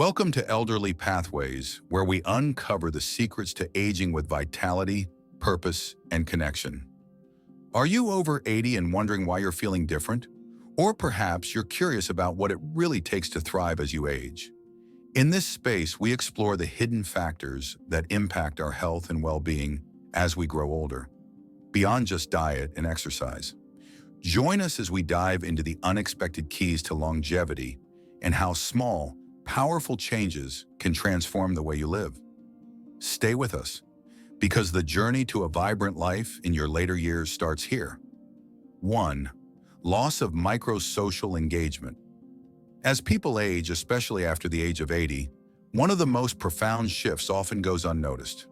Welcome to Elderly Pathways, where we uncover the secrets to aging with vitality, purpose, and connection. Are you over 80 and wondering why you're feeling different? Or perhaps you're curious about what it really takes to thrive as you age. In this space, we explore the hidden factors that impact our health and well-being as we grow older, beyond just diet and exercise. Join us as we dive into the unexpected keys to longevity and how small, powerful changes can transform the way you live. Stay with us, because the journey to a vibrant life in your later years starts here. 1. Loss of microsocial engagement. As people age, especially after the age of 80, one of the most profound shifts often goes unnoticed: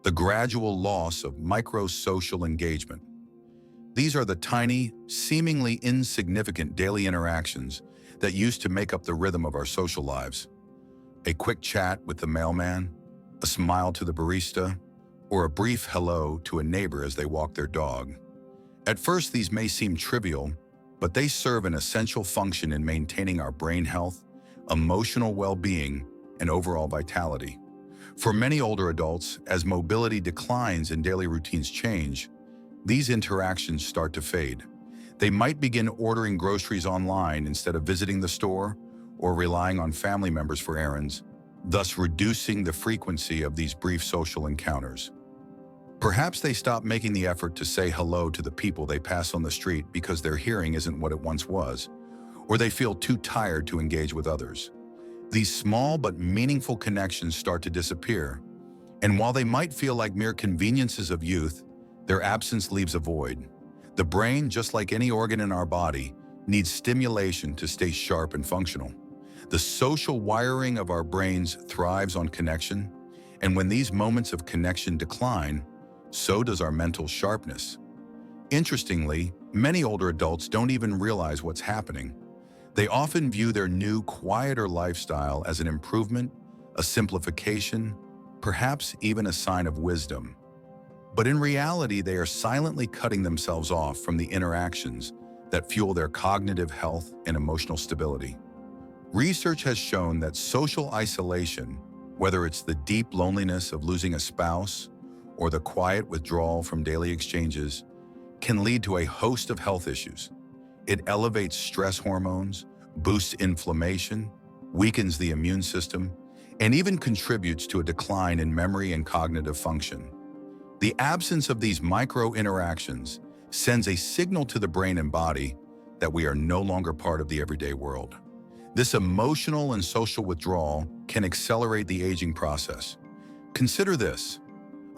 the gradual loss of microsocial engagement. These are the tiny, seemingly insignificant daily interactions that used to make up the rhythm of our social lives. A quick chat with the mailman, a smile to the barista, or a brief hello to a neighbor as they walk their dog. At first, these may seem trivial, but they serve an essential function in maintaining our brain health, emotional well-being, and overall vitality. For many older adults, as mobility declines and daily routines change, these interactions start to fade. They might begin ordering groceries online instead of visiting the store, or relying on family members for errands, thus reducing the frequency of these brief social encounters. Perhaps they stop making the effort to say hello to the people they pass on the street because their hearing isn't what it once was, or they feel too tired to engage with others. These small but meaningful connections start to disappear, and while they might feel like mere conveniences of youth, their absence leaves a void. The brain, just like any organ in our body, needs stimulation to stay sharp and functional. The social wiring of our brains thrives on connection, and when these moments of connection decline, so does our mental sharpness. Interestingly, many older adults don't even realize what's happening. They often view their new, quieter lifestyle as an improvement, a simplification, perhaps even a sign of wisdom. But in reality, they are silently cutting themselves off from the interactions that fuel their cognitive health and emotional stability. Research has shown that social isolation, whether it's the deep loneliness of losing a spouse or the quiet withdrawal from daily exchanges, can lead to a host of health issues. It elevates stress hormones, boosts inflammation, weakens the immune system, and even contributes to a decline in memory and cognitive function. The absence of these micro-interactions sends a signal to the brain and body that we are no longer part of the everyday world. This emotional and social withdrawal can accelerate the aging process. Consider this: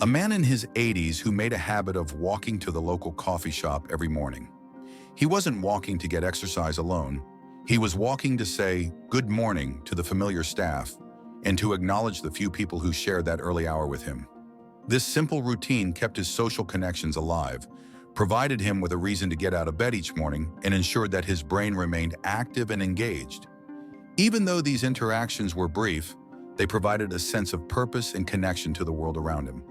a man in his 80s who made a habit of walking to the local coffee shop every morning. He wasn't walking to get exercise alone. He was walking to say good morning to the familiar staff and to acknowledge the few people who shared that early hour with him. This simple routine kept his social connections alive, provided him with a reason to get out of bed each morning, and ensured that his brain remained active and engaged. Even though these interactions were brief, they provided a sense of purpose and connection to the world around him.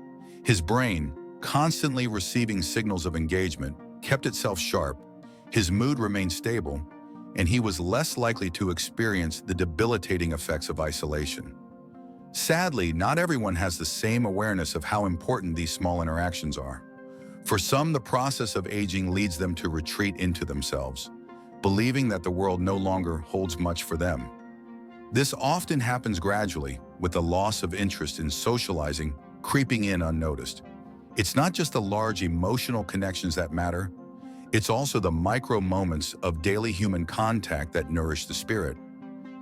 His brain, constantly receiving signals of engagement, kept itself sharp, his mood remained stable, and he was less likely to experience the debilitating effects of isolation. Sadly, not everyone has the same awareness of how important these small interactions are. For some, the process of aging leads them to retreat into themselves, believing that the world no longer holds much for them. This often happens gradually, with the loss of interest in socializing creeping in unnoticed. It's not just the large emotional connections that matter, it's also the micro moments of daily human contact that nourish the spirit.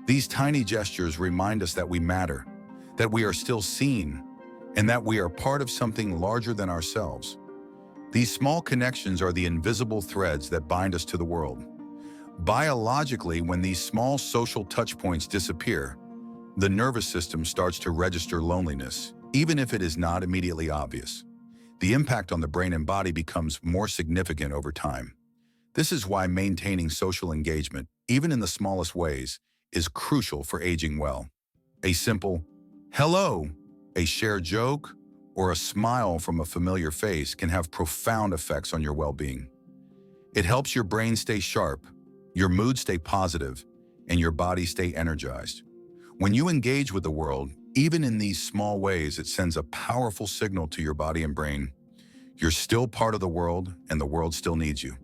These tiny gestures remind us that we matter, that we are still seen, and that we are part of something larger than ourselves. These small connections are the invisible threads that bind us to the world. Biologically, when these small social touchpoints disappear, the nervous system starts to register loneliness, even if it is not immediately obvious. The impact on the brain and body becomes more significant over time. This is why maintaining social engagement, even in the smallest ways, is crucial for aging well. A simple hello, a shared joke, or a smile from a familiar face can have profound effects on your well-being. It helps your brain stay sharp, your mood stay positive, and your body stay energized. When you engage with the world, even in these small ways, it sends a powerful signal to your body and brain. You're still part of the world, and the world still needs you.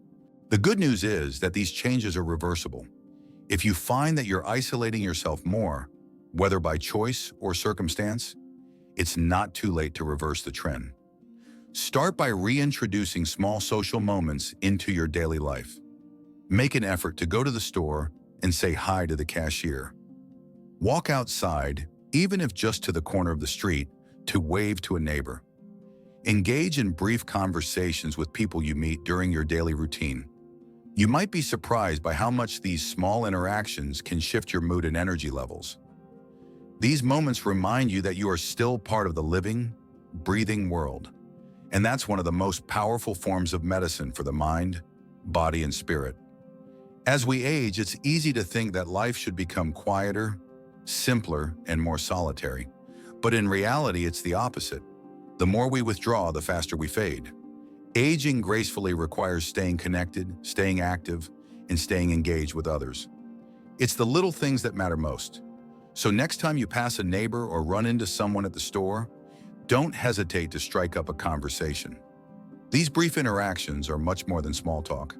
The good news is that these changes are reversible. If you find that you're isolating yourself more, whether by choice or circumstance, it's not too late to reverse the trend. Start by reintroducing small social moments into your daily life. Make an effort to go to the store and say hi to the cashier. Walk outside, even if just to the corner of the street, to wave to a neighbor. Engage in brief conversations with people you meet during your daily routine. You might be surprised by how much these small interactions can shift your mood and energy levels. These moments remind you that you are still part of the living, breathing world. And that's one of the most powerful forms of medicine for the mind, body, and spirit. As we age, it's easy to think that life should become quieter, simpler, and more solitary. But in reality, it's the opposite. The more we withdraw, the faster we fade. Aging gracefully requires staying connected, staying active, and staying engaged with others. It's the little things that matter most. So next time you pass a neighbor or run into someone at the store, don't hesitate to strike up a conversation. These brief interactions are much more than small talk.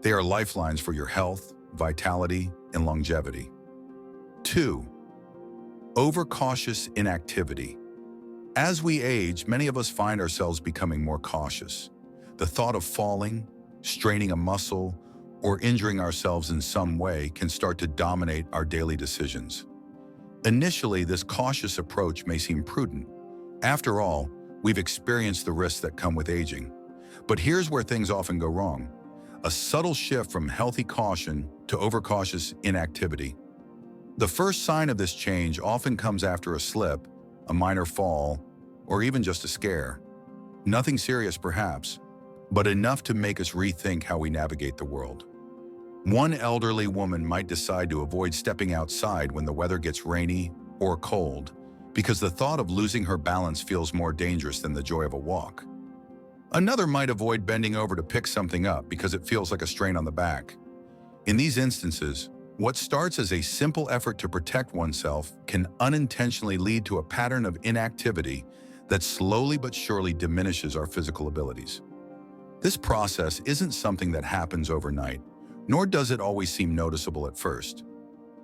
They are lifelines for your health, vitality, and longevity. 2. Overcautious inactivity. As we age, many of us find ourselves becoming more cautious. The thought of falling, straining a muscle, or injuring ourselves in some way can start to dominate our daily decisions. Initially, this cautious approach may seem prudent. After all, we've experienced the risks that come with aging. But here's where things often go wrong. A subtle shift from healthy caution to overcautious inactivity. The first sign of this change often comes after a slip, a minor fall, or even just a scare. Nothing serious perhaps, but enough to make us rethink how we navigate the world. One elderly woman might decide to avoid stepping outside when the weather gets rainy or cold, because the thought of losing her balance feels more dangerous than the joy of a walk. Another might avoid bending over to pick something up because it feels like a strain on the back. In these instances, what starts as a simple effort to protect oneself can unintentionally lead to a pattern of inactivity that slowly but surely diminishes our physical abilities. This process isn't something that happens overnight, nor does it always seem noticeable at first.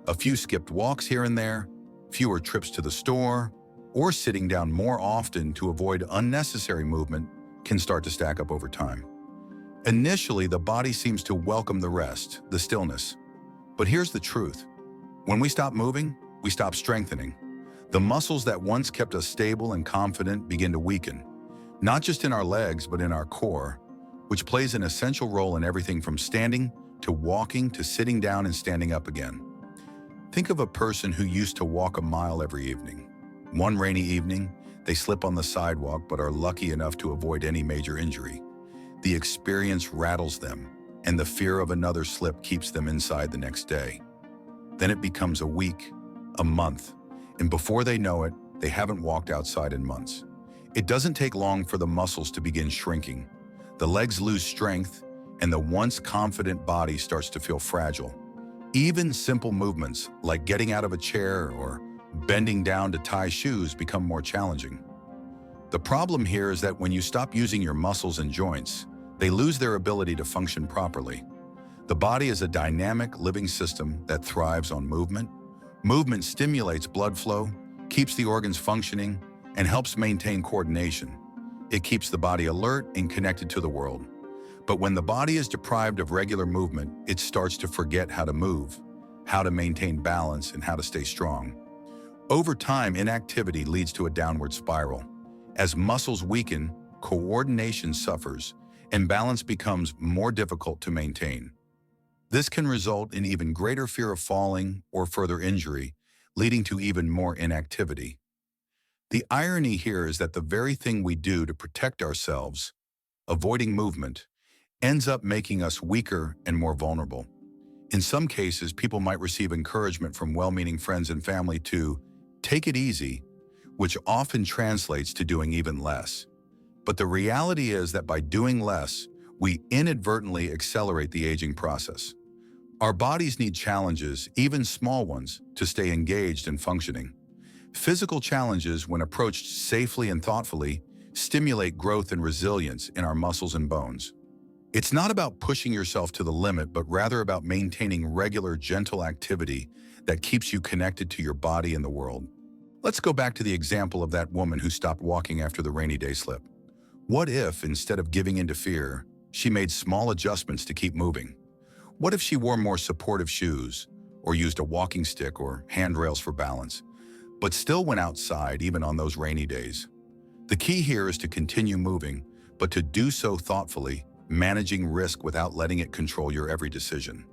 A few skipped walks here and there, fewer trips to the store, or sitting down more often to avoid unnecessary movement can start to stack up over time. Initially, the body seems to welcome the rest, the stillness. But here's the truth. When we stop moving, we stop strengthening. The muscles that once kept us stable and confident begin to weaken, not just in our legs, but in our core, which plays an essential role in everything from standing to walking to sitting down and standing up again. Think of a person who used to walk a mile every evening. One rainy evening, they slip on the sidewalk but are lucky enough to avoid any major injury. The experience rattles them, and the fear of another slip keeps them inside the next day. Then it becomes a week, a month, and before they know it, they haven't walked outside in months. It doesn't take long for the muscles to begin shrinking. The legs lose strength, and the once confident body starts to feel fragile. Even simple movements like getting out of a chair or bending down to tie shoes become more challenging. The problem here is that when you stop using your muscles and joints, they lose their ability to function properly. The body is a dynamic, living system that thrives on movement. Movement stimulates blood flow, keeps the organs functioning, and helps maintain coordination. It keeps the body alert and connected to the world. But when the body is deprived of regular movement, it starts to forget how to move, how to maintain balance, and how to stay strong. Over time, inactivity leads to a downward spiral. As muscles weaken, coordination suffers, and balance becomes more difficult to maintain. This can result in even greater fear of falling or further injury, leading to even more inactivity. The irony here is that the very thing we do to protect ourselves, avoiding movement, ends up making us weaker and more vulnerable. In some cases, people might receive encouragement from well-meaning friends and family to take it easy, which often translates to doing even less. But the reality is that by doing less, we inadvertently accelerate the aging process. Our bodies need challenges, even small ones, to stay engaged and functioning. Physical challenges, when approached safely and thoughtfully, stimulate growth and resilience in our muscles and bones. It's not about pushing yourself to the limit, but rather about maintaining regular, gentle activity that keeps you connected to your body and the world. Let's go back to the example of that woman who stopped walking after the rainy day slip. What if, instead of giving in to fear, she made small adjustments to keep moving? What if she wore more supportive shoes, or used a walking stick or handrails for balance, but still went outside even on those rainy days? The key here is to continue moving, but to do so thoughtfully, managing risk without letting it control your every decision.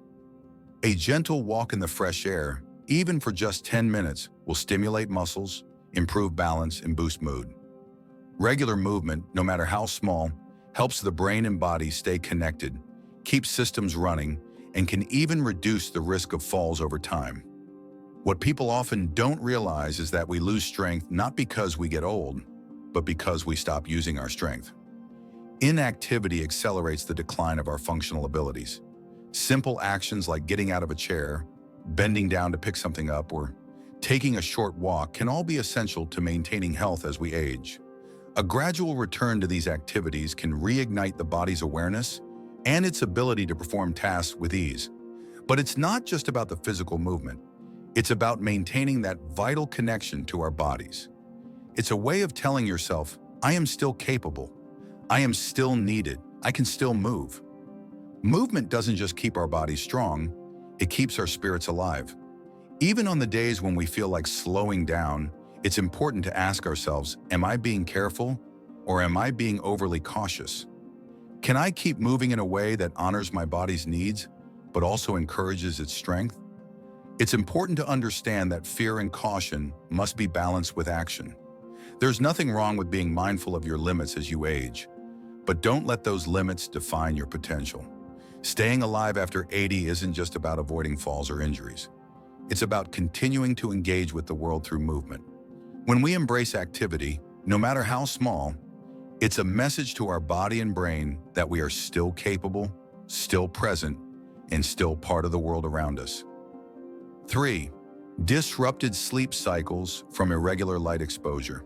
A gentle walk in the fresh air, even for just 10 minutes, will stimulate muscles, improve balance, and boost mood. Regular movement, no matter how small, helps the brain and body stay connected, keeps systems running, and can even reduce the risk of falls over time. What people often don't realize is that we lose strength not because we get old, but because we stop using our strength. Inactivity accelerates the decline of our functional abilities. Simple actions like getting out of a chair, bending down to pick something up, or taking a short walk can all be essential to maintaining health as we age. A gradual return to these activities can reignite the body's awareness and its ability to perform tasks with ease. But it's not just about the physical movement. It's about maintaining that vital connection to our bodies. It's a way of telling yourself, I am still capable. I am still needed. I can still move. Movement doesn't just keep our bodies strong, it keeps our spirits alive. Even on the days when we feel like slowing down, it's important to ask ourselves, am I being careful or am I being overly cautious? Can I keep moving in a way that honors my body's needs, but also encourages its strength? It's important to understand that fear and caution must be balanced with action. There's nothing wrong with being mindful of your limits as you age, but don't let those limits define your potential. Staying alive after 80 isn't just about avoiding falls or injuries. It's about continuing to engage with the world through movement. When we embrace activity, no matter how small, it's a message to our body and brain that we are still capable, still present, and still part of the world around us. 3. Disrupted sleep cycles from irregular light exposure.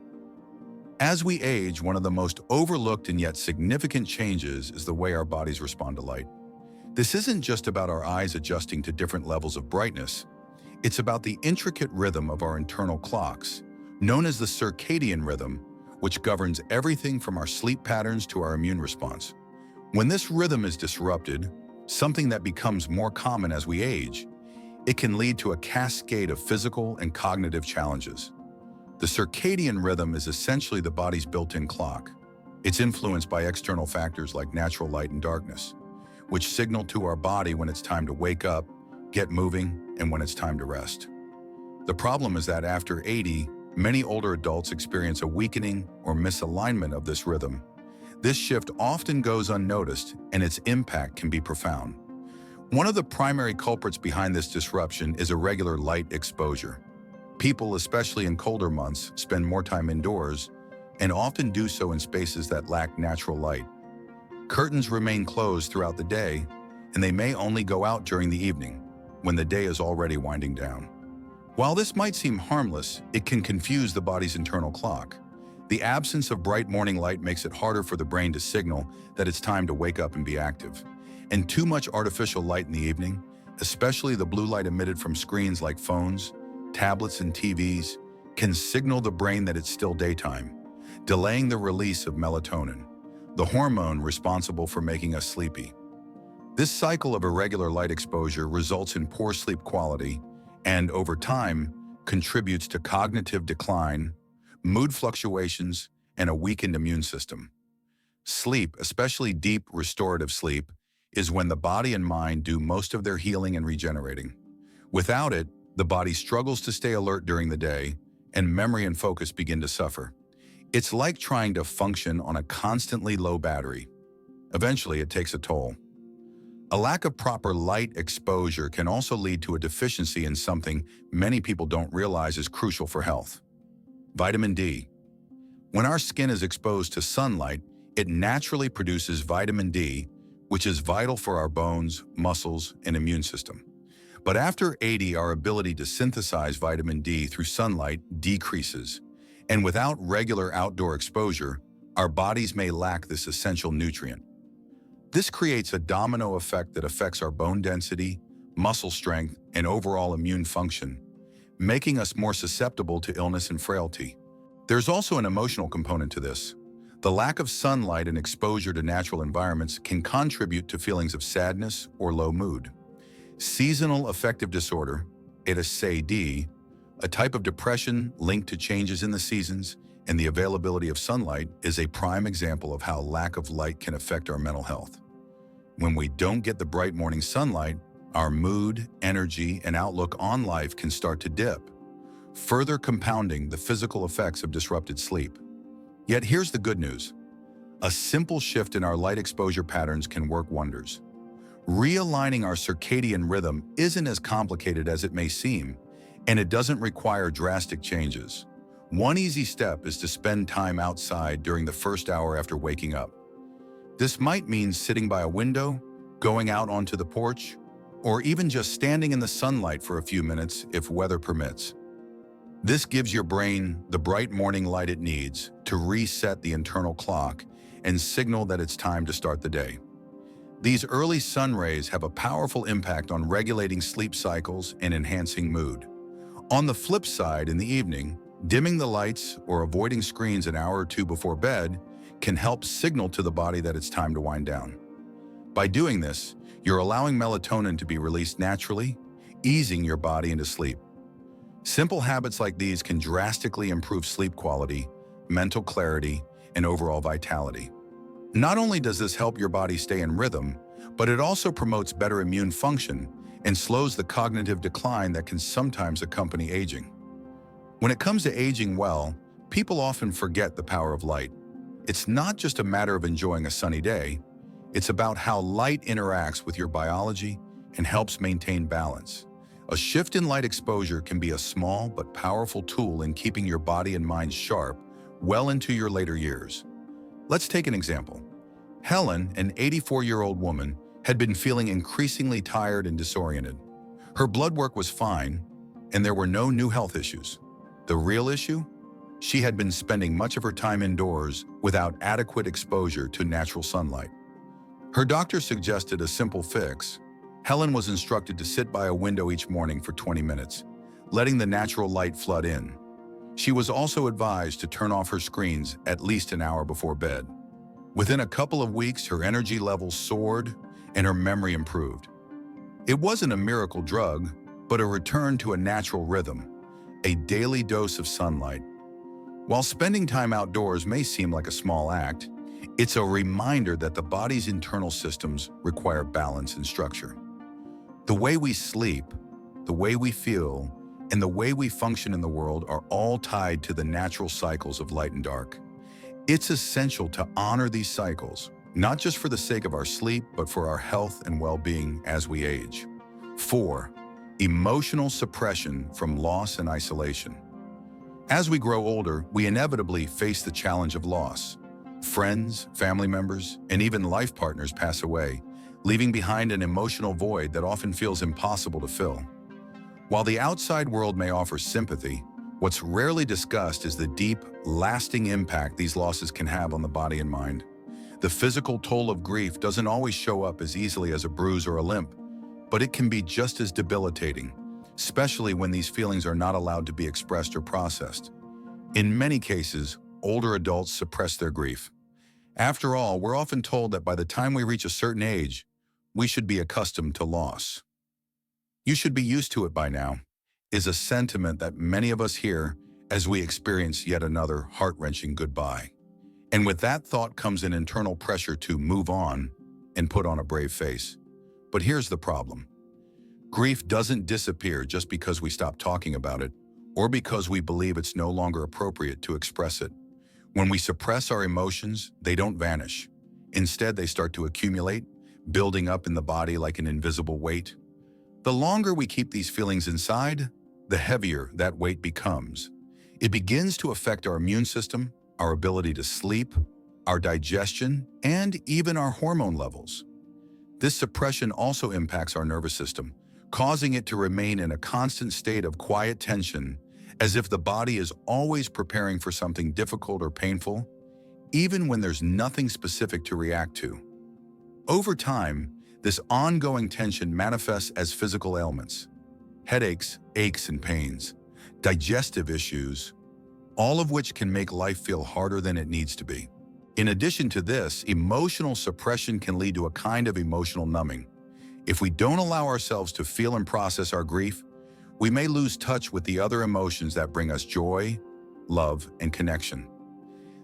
As we age, one of the most overlooked and yet significant changes is the way our bodies respond to light. This isn't just about our eyes adjusting to different levels of brightness. It's about the intricate rhythm of our internal clocks, known as the circadian rhythm, which governs everything from our sleep patterns to our immune response. When this rhythm is disrupted, something that becomes more common as we age, it can lead to a cascade of physical and cognitive challenges. The circadian rhythm is essentially the body's built-in clock. It's influenced by external factors like natural light and darkness, which signal to our body when it's time to wake up, get moving, and when it's time to rest. The problem is that after 80, many older adults experience a weakening or misalignment of this rhythm. This shift often goes unnoticed, and its impact can be profound. One of the primary culprits behind this disruption is irregular light exposure. People, especially in colder months, spend more time indoors and often do so in spaces that lack natural light. Curtains remain closed throughout the day, and they may only go out during the evening, when the day is already winding down. While this might seem harmless, it can confuse the body's internal clock. The absence of bright morning light makes it harder for the brain to signal that it's time to wake up and be active. And too much artificial light in the evening, especially the blue light emitted from screens like phones, tablets, and TVs, can signal the brain that it's still daytime, delaying the release of melatonin, the hormone responsible for making us sleepy. This cycle of irregular light exposure results in poor sleep quality and, over time, contributes to cognitive decline, mood fluctuations, and a weakened immune system. Sleep, especially deep restorative sleep, is when the body and mind do most of their healing and regenerating. Without it, the body struggles to stay alert during the day, and memory and focus begin to suffer. It's like trying to function on a constantly low battery. Eventually, it takes a toll. A lack of proper light exposure can also lead to a deficiency in something many people don't realize is crucial for health: vitamin D. When our skin is exposed to sunlight, it naturally produces vitamin D, which is vital for our bones, muscles, and immune system. But after 80, our ability to synthesize vitamin D through sunlight decreases. And without regular outdoor exposure, our bodies may lack this essential nutrient. This creates a domino effect that affects our bone density, muscle strength, and overall immune function, making us more susceptible to illness and frailty. There's also an emotional component to this. The lack of sunlight and exposure to natural environments can contribute to feelings of sadness or low mood. Seasonal affective disorder, SAD, a type of depression linked to changes in the seasons and the availability of sunlight, is a prime example of how lack of light can affect our mental health. When we don't get the bright morning sunlight, our mood, energy, and outlook on life can start to dip, further compounding the physical effects of disrupted sleep. Yet here's the good news. A simple shift in our light exposure patterns can work wonders. Realigning our circadian rhythm isn't as complicated as it may seem, and it doesn't require drastic changes. One easy step is to spend time outside during the first hour after waking up. This might mean sitting by a window, going out onto the porch, or even just standing in the sunlight for a few minutes if weather permits. This gives your brain the bright morning light it needs to reset the internal clock and signal that it's time to start the day. These early sun rays have a powerful impact on regulating sleep cycles and enhancing mood. On the flip side, in the evening, dimming the lights or avoiding screens an hour or two before bed can help signal to the body that it's time to wind down. By doing this, you're allowing melatonin to be released naturally, easing your body into sleep. Simple habits like these can drastically improve sleep quality, mental clarity, and overall vitality. Not only does this help your body stay in rhythm, but it also promotes better immune function and slows the cognitive decline that can sometimes accompany aging. When it comes to aging well, people often forget the power of light. It's not just a matter of enjoying a sunny day, it's about how light interacts with your biology and helps maintain balance. A shift in light exposure can be a small but powerful tool in keeping your body and mind sharp well into your later years. Let's take an example. Helen, an 84-year-old woman, had been feeling increasingly tired and disoriented. Her blood work was fine, and there were no new health issues. The real issue? She had been spending much of her time indoors without adequate exposure to natural sunlight. Her doctor suggested a simple fix. Helen was instructed to sit by a window each morning for 20 minutes, letting the natural light flood in. She was also advised to turn off her screens at least an hour before bed. Within a couple of weeks, her energy levels soared and her memory improved. It wasn't a miracle drug, but a return to a natural rhythm, a daily dose of sunlight. While spending time outdoors may seem like a small act, it's a reminder that the body's internal systems require balance and structure. The way we sleep, the way we feel, and the way we function in the world are all tied to the natural cycles of light and dark. It's essential to honor these cycles, not just for the sake of our sleep, but for our health and well-being as we age. 4. Emotional suppression from loss and isolation. As we grow older, we inevitably face the challenge of loss. Friends, family members, and even life partners pass away, leaving behind an emotional void that often feels impossible to fill. While the outside world may offer sympathy, what's rarely discussed is the deep, lasting impact these losses can have on the body and mind. The physical toll of grief doesn't always show up as easily as a bruise or a limp, but it can be just as debilitating, especially when these feelings are not allowed to be expressed or processed. In many cases, older adults suppress their grief. After all, we're often told that by the time we reach a certain age, we should be accustomed to loss. "You should be used to it by now," is a sentiment that many of us hear as we experience yet another heart-wrenching goodbye. And with that thought comes an internal pressure to move on and put on a brave face. But here's the problem. Grief doesn't disappear just because we stop talking about it or because we believe it's no longer appropriate to express it. When we suppress our emotions, they don't vanish. Instead, they start to accumulate, building up in the body like an invisible weight. The longer we keep these feelings inside, the heavier that weight becomes. It begins to affect our immune system, our ability to sleep, our digestion, and even our hormone levels. This suppression also impacts our nervous system, causing it to remain in a constant state of quiet tension, as if the body is always preparing for something difficult or painful, even when there's nothing specific to react to. Over time, this ongoing tension manifests as physical ailments, headaches, aches and pains, digestive issues, all of which can make life feel harder than it needs to be. In addition to this, emotional suppression can lead to a kind of emotional numbing. If we don't allow ourselves to feel and process our grief, we may lose touch with the other emotions that bring us joy, love, and connection.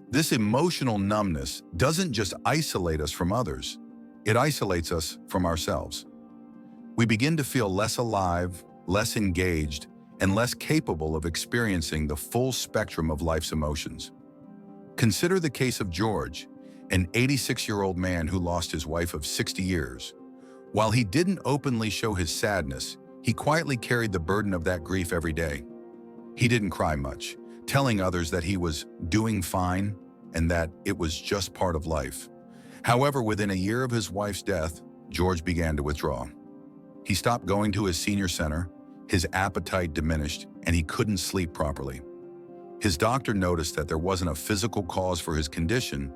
This emotional numbness doesn't just isolate us from others, it isolates us from ourselves. We begin to feel less alive, less engaged, and less capable of experiencing the full spectrum of life's emotions. Consider the case of George, an 86-year-old man who lost his wife of 60 years. While he didn't openly show his sadness, he quietly carried the burden of that grief every day. He didn't cry much, telling others that he was doing fine and that it was just part of life. However, within a year of his wife's death, George began to withdraw. He stopped going to his senior center, his appetite diminished, and he couldn't sleep properly. His doctor noticed that there wasn't a physical cause for his condition,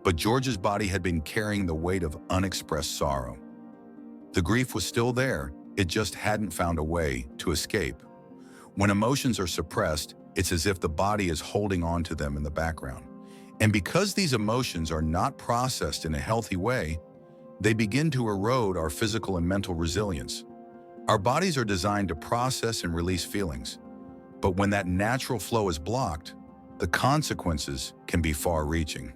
but George's body had been carrying the weight of unexpressed sorrow. The grief was still there, it just hadn't found a way to escape. When emotions are suppressed, it's as if the body is holding on to them in the background. And because these emotions are not processed in a healthy way, they begin to erode our physical and mental resilience. Our bodies are designed to process and release feelings, but when that natural flow is blocked, the consequences can be far-reaching.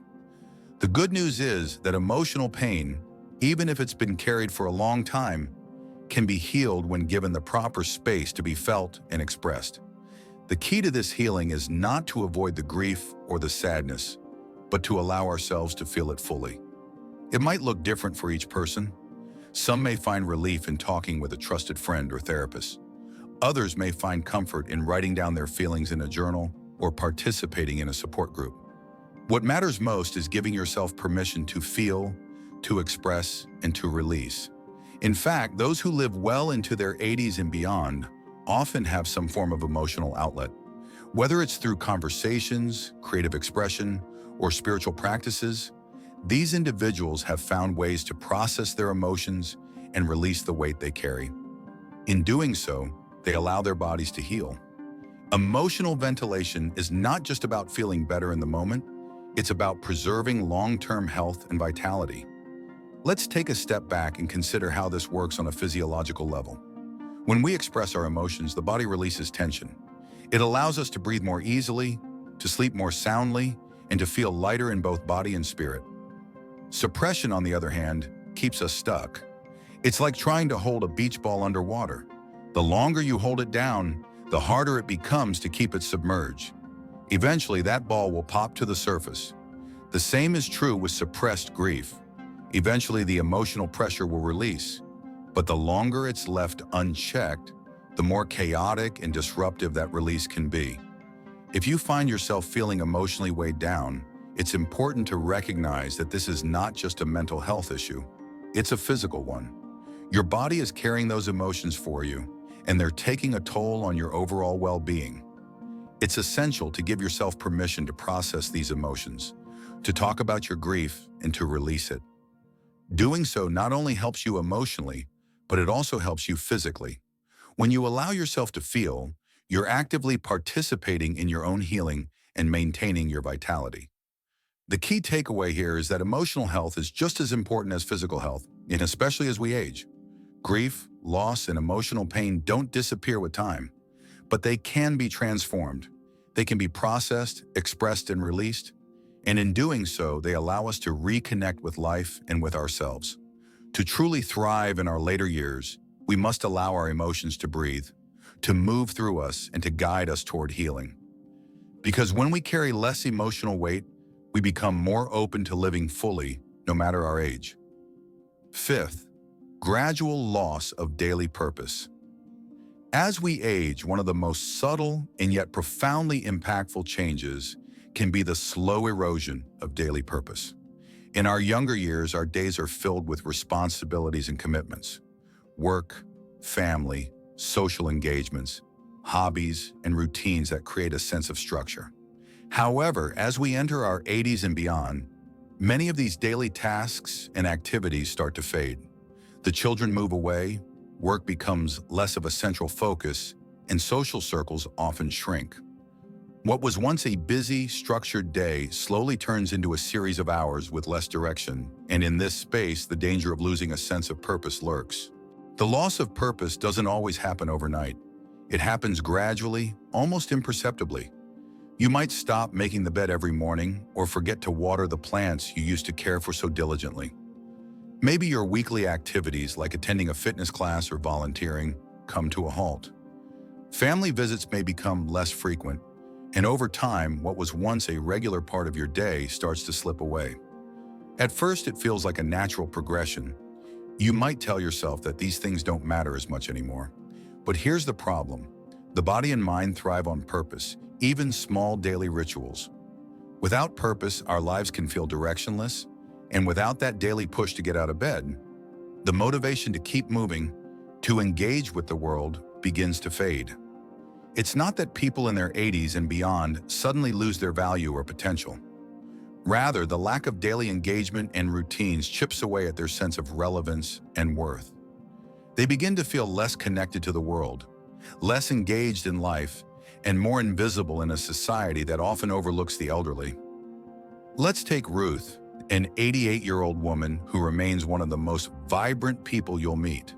The good news is that emotional pain, even if it's been carried for a long time, can be healed when given the proper space to be felt and expressed. The key to this healing is not to avoid the grief or the sadness, but to allow ourselves to feel it fully. It might look different for each person. Some may find relief in talking with a trusted friend or therapist. Others may find comfort in writing down their feelings in a journal or participating in a support group. What matters most is giving yourself permission to feel, to express, and to release. In fact, those who live well into their 80s and beyond often have some form of emotional outlet. Whether it's through conversations, creative expression, or spiritual practices, these individuals have found ways to process their emotions and release the weight they carry. In doing so, they allow their bodies to heal. Emotional ventilation is not just about feeling better in the moment, it's about preserving long-term health and vitality. Let's take a step back and consider how this works on a physiological level. When we express our emotions, the body releases tension. It allows us to breathe more easily, to sleep more soundly, and to feel lighter in both body and spirit. Suppression, on the other hand, keeps us stuck. It's like trying to hold a beach ball underwater. The longer you hold it down, the harder it becomes to keep it submerged. Eventually, that ball will pop to the surface. The same is true with suppressed grief. Eventually, the emotional pressure will release, but the longer it's left unchecked, the more chaotic and disruptive that release can be. If you find yourself feeling emotionally weighed down, it's important to recognize that this is not just a mental health issue, it's a physical one. Your body is carrying those emotions for you, and they're taking a toll on your overall well-being. It's essential to give yourself permission to process these emotions, to talk about your grief, and to release it. Doing so not only helps you emotionally, but it also helps you physically. When you allow yourself to feel, you're actively participating in your own healing and maintaining your vitality. The key takeaway here is that emotional health is just as important as physical health, and especially as we age. Grief, loss, and emotional pain don't disappear with time, but they can be transformed. They can be processed, expressed, and released, and in doing so, they allow us to reconnect with life and with ourselves. To truly thrive in our later years, we must allow our emotions to breathe, to move through us, and to guide us toward healing. Because when we carry less emotional weight, we become more open to living fully, no matter our age. Fifth, gradual loss of daily purpose. As we age, one of the most subtle and yet profoundly impactful changes can be the slow erosion of daily purpose. In our younger years, our days are filled with responsibilities and commitments. Work, family, social engagements, hobbies, and routines that create a sense of structure. However, as we enter our 80s and beyond, many of these daily tasks and activities start to fade. The children move away, work becomes less of a central focus, and social circles often shrink. What was once a busy, structured day slowly turns into a series of hours with less direction, and in this space, the danger of losing a sense of purpose lurks. The loss of purpose doesn't always happen overnight. It happens gradually, almost imperceptibly. You might stop making the bed every morning or forget to water the plants you used to care for so diligently. Maybe your weekly activities like attending a fitness class or volunteering come to a halt. Family visits may become less frequent, and over time, what was once a regular part of your day starts to slip away. At first, it feels like a natural progression. You might tell yourself that these things don't matter as much anymore. But here's the problem. The body and mind thrive on purpose, even small daily rituals. Without purpose, our lives can feel directionless, and without that daily push to get out of bed, the motivation to keep moving, to engage with the world, begins to fade. It's not that people in their 80s and beyond suddenly lose their value or potential. Rather, the lack of daily engagement and routines chips away at their sense of relevance and worth. They begin to feel less connected to the world, less engaged in life, and more invisible in a society that often overlooks the elderly. Let's take Ruth, an 88-year-old woman who remains one of the most vibrant people you'll meet.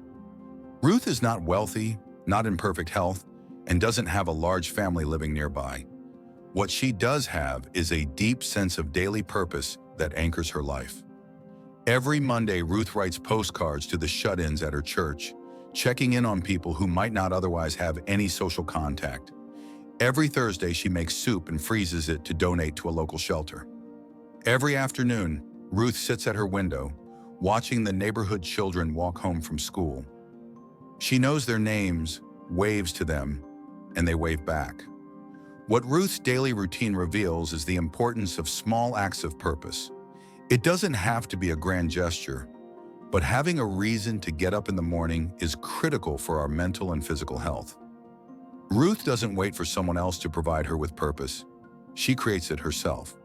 Ruth is not wealthy, not in perfect health, and doesn't have a large family living nearby. What she does have is a deep sense of daily purpose that anchors her life. Every Monday, Ruth writes postcards to the shut-ins at her church, checking in on people who might not otherwise have any social contact. Every Thursday, she makes soup and freezes it to donate to a local shelter. Every afternoon, Ruth sits at her window, watching the neighborhood children walk home from school. She knows their names, waves to them, and they wave back. What Ruth's daily routine reveals is the importance of small acts of purpose. It doesn't have to be a grand gesture, but having a reason to get up in the morning is critical for our mental and physical health. Ruth doesn't wait for someone else to provide her with purpose. She creates it herself.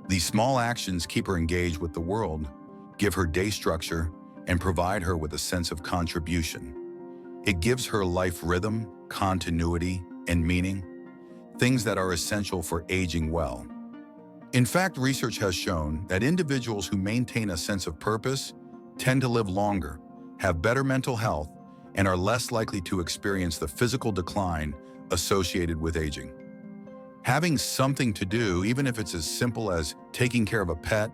These small actions keep her engaged with the world, give her day structure, and provide her with a sense of contribution. It gives her life rhythm, continuity, and meaning, things that are essential for aging well. In fact, research has shown that individuals who maintain a sense of purpose tend to live longer, have better mental health, and are less likely to experience the physical decline associated with aging. Having something to do, even if it's as simple as taking care of a pet,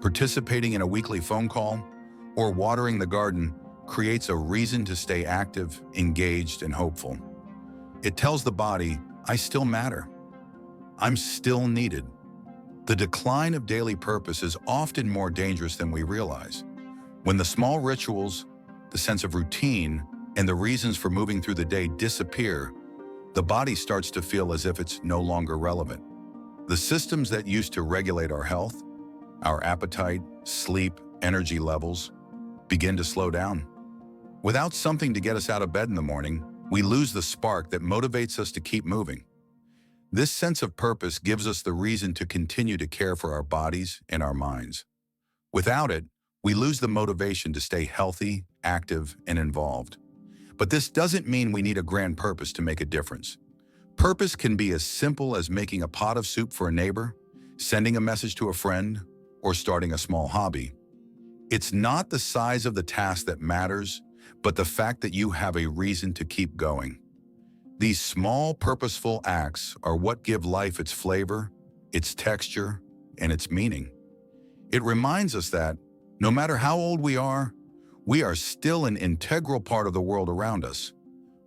participating in a weekly phone call, or watering the garden, creates a reason to stay active, engaged, and hopeful. It tells the body, I still matter. I'm still needed. The decline of daily purpose is often more dangerous than we realize. When the small rituals, the sense of routine, and the reasons for moving through the day disappear, the body starts to feel as if it's no longer relevant. The systems that used to regulate our health, our appetite, sleep, energy levels, begin to slow down. Without something to get us out of bed in the morning, we lose the spark that motivates us to keep moving. This sense of purpose gives us the reason to continue to care for our bodies and our minds. Without it, we lose the motivation to stay healthy, active, and involved. But this doesn't mean we need a grand purpose to make a difference. Purpose can be as simple as making a pot of soup for a neighbor, sending a message to a friend, or starting a small hobby. It's not the size of the task that matters, but the fact that you have a reason to keep going. These small, purposeful acts are what give life its flavor, its texture, and its meaning. It reminds us that, no matter how old we are still an integral part of the world around us.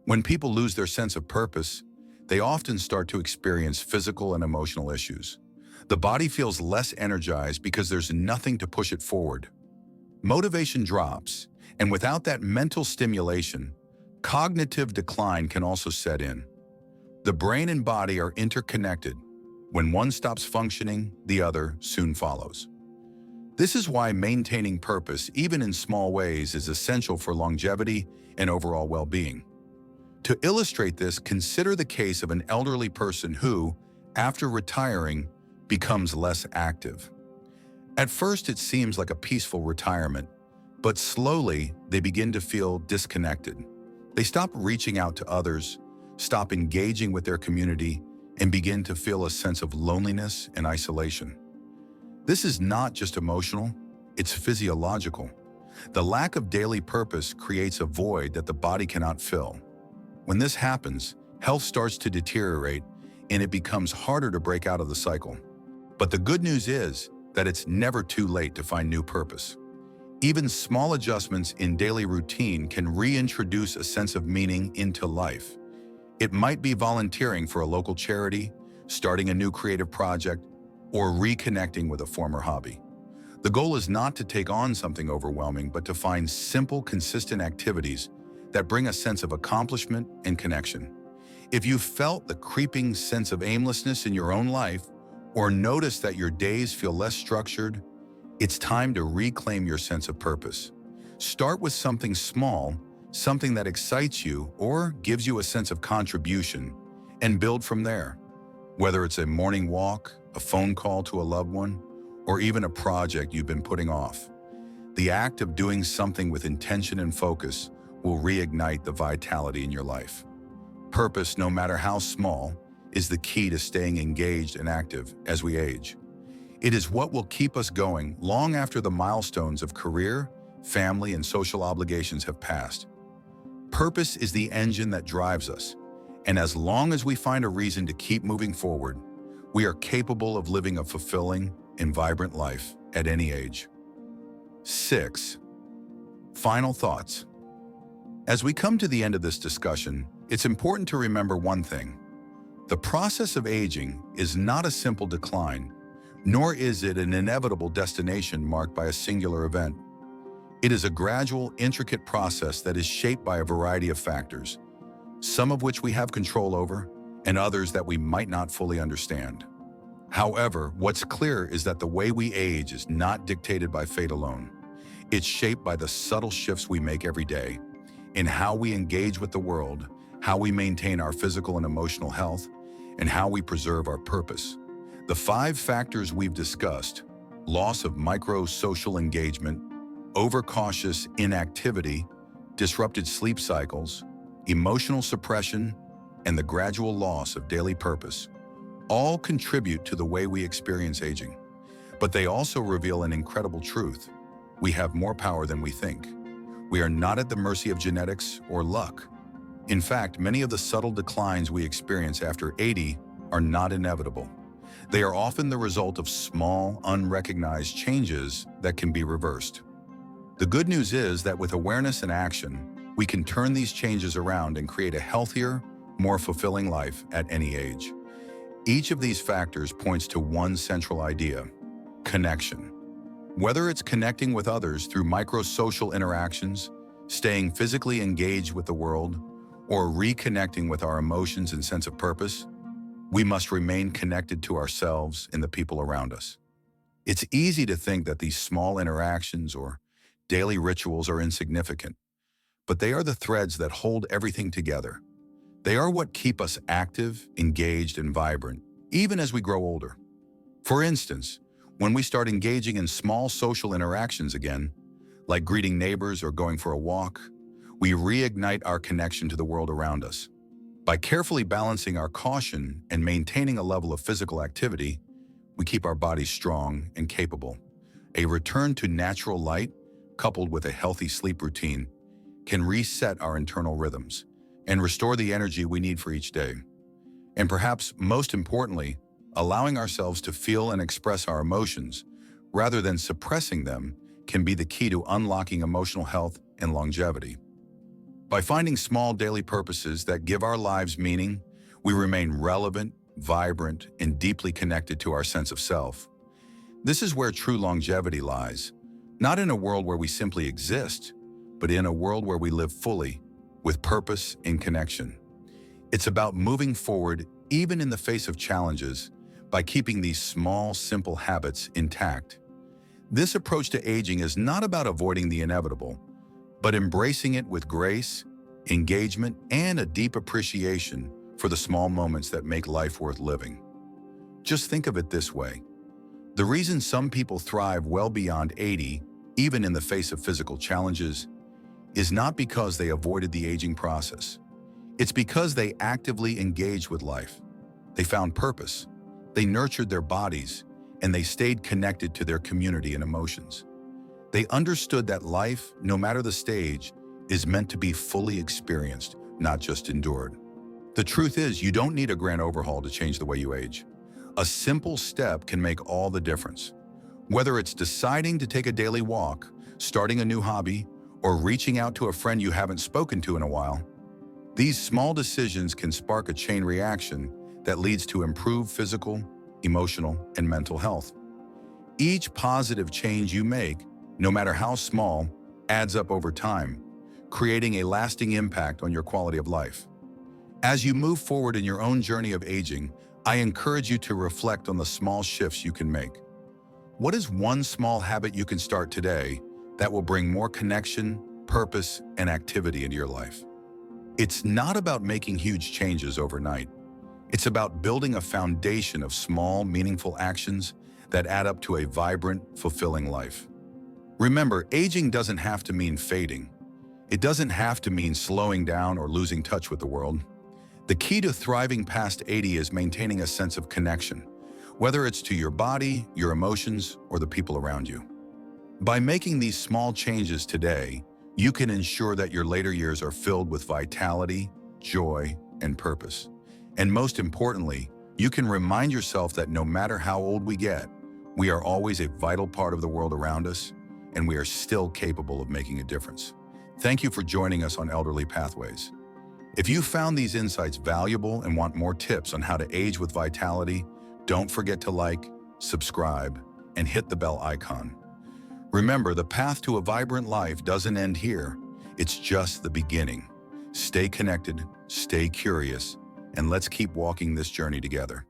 When people lose their sense of purpose, they often start to experience physical and emotional issues. The body feels less energized because there's nothing to push it forward. Motivation drops, and without that mental stimulation, cognitive decline can also set in. The brain and body are interconnected. When one stops functioning, the other soon follows. This is why maintaining purpose, even in small ways, is essential for longevity and overall well-being. To illustrate this, consider the case of an elderly person who, after retiring, becomes less active. At first, it seems like a peaceful retirement, but slowly they begin to feel disconnected. They stop reaching out to others, stop engaging with their community, and begin to feel a sense of loneliness and isolation. This is not just emotional, it's physiological. The lack of daily purpose creates a void that the body cannot fill. When this happens, health starts to deteriorate and it becomes harder to break out of the cycle. But the good news is that it's never too late to find new purpose. Even small adjustments in daily routine can reintroduce a sense of meaning into life. It might be volunteering for a local charity, starting a new creative project, or reconnecting with a former hobby. The goal is not to take on something overwhelming, but to find simple, consistent activities that bring a sense of accomplishment and connection. If you felt the creeping sense of aimlessness in your own life, or notice that your days feel less structured, it's time to reclaim your sense of purpose. Start with something small, something that excites you or gives you a sense of contribution, and build from there. Whether it's a morning walk, a phone call to a loved one, or even a project you've been putting off, the act of doing something with intention and focus will reignite the vitality in your life. Purpose, no matter how small, is the key to staying engaged and active as we age. It is what will keep us going long after the milestones of career, family, and social obligations have passed. Purpose is the engine that drives us, and as long as we find a reason to keep moving forward, we are capable of living a fulfilling and vibrant life at any age. 6. Final thoughts. As we come to the end of this discussion, it's important to remember one thing. The process of aging is not a simple decline, nor is it an inevitable destination marked by a singular event. It is a gradual, intricate process that is shaped by a variety of factors, some of which we have control over, and others that we might not fully understand. However, what's clear is that the way we age is not dictated by fate alone. It's shaped by the subtle shifts we make every day, in how we engage with the world, how we maintain our physical and emotional health, and how we preserve our purpose. The 5 factors we've discussed, loss of micro-social engagement, overcautious inactivity, disrupted sleep cycles, emotional suppression, and the gradual loss of daily purpose, all contribute to the way we experience aging. But they also reveal an incredible truth. We have more power than we think. We are not at the mercy of genetics or luck. In fact, many of the subtle declines we experience after 80 are not inevitable. They are often the result of small, unrecognized changes that can be reversed. The good news is that with awareness and action, we can turn these changes around and create a healthier, more fulfilling life at any age. Each of these factors points to one central idea: connection. Whether it's connecting with others through micro-social interactions, staying physically engaged with the world, or reconnecting with our emotions and sense of purpose, we must remain connected to ourselves and the people around us. It's easy to think that these small interactions or daily rituals are insignificant, but they are the threads that hold everything together. They are what keep us active, engaged, and vibrant, even as we grow older. For instance, when we start engaging in small social interactions again, like greeting neighbors or going for a walk, we reignite our connection to the world around us. By carefully balancing our caution and maintaining a level of physical activity, we keep our bodies strong and capable. A return to natural light, coupled with a healthy sleep routine, can reset our internal rhythms and restore the energy we need for each day. And perhaps most importantly, allowing ourselves to feel and express our emotions, rather than suppressing them, can be the key to unlocking emotional health and longevity. By finding small daily purposes that give our lives meaning, we remain relevant, vibrant, and deeply connected to our sense of self. This is where true longevity lies, not in a world where we simply exist, but in a world where we live fully, with purpose and connection. It's about moving forward even in the face of challenges by keeping these small, simple habits intact. This approach to aging is not about avoiding the inevitable, but embracing it with grace, engagement, and a deep appreciation for the small moments that make life worth living. Just think of it this way. The reason some people thrive well beyond 80, even in the face of physical challenges, is not because they avoided the aging process. It's because they actively engaged with life. They found purpose, they nurtured their bodies, and they stayed connected to their community and emotions. They understood that life, no matter the stage, is meant to be fully experienced, not just endured. The truth is, you don't need a grand overhaul to change the way you age. A simple step can make all the difference. Whether it's deciding to take a daily walk, starting a new hobby, or reaching out to a friend you haven't spoken to in a while, these small decisions can spark a chain reaction that leads to improved physical, emotional, and mental health. Each positive change you make, no matter how small, adds up over time, creating a lasting impact on your quality of life. As you move forward in your own journey of aging, I encourage you to reflect on the small shifts you can make. What is one small habit you can start today that will bring more connection, purpose, and activity into your life? It's not about making huge changes overnight. It's about building a foundation of small, meaningful actions that add up to a vibrant, fulfilling life. Remember, aging doesn't have to mean fading. It doesn't have to mean slowing down or losing touch with the world. The key to thriving past 80 is maintaining a sense of connection, whether it's to your body, your emotions, or the people around you. By making these small changes today, you can ensure that your later years are filled with vitality, joy, and purpose. And most importantly, you can remind yourself that no matter how old we get, we are always a vital part of the world around us, and we are still capable of making a difference. Thank you for joining us on Elderly Pathways. If you found these insights valuable and want more tips on how to age with vitality, don't forget to like, subscribe, and hit the bell icon. Remember, the path to a vibrant life doesn't end here. It's just the beginning. Stay connected, stay curious, and let's keep walking this journey together.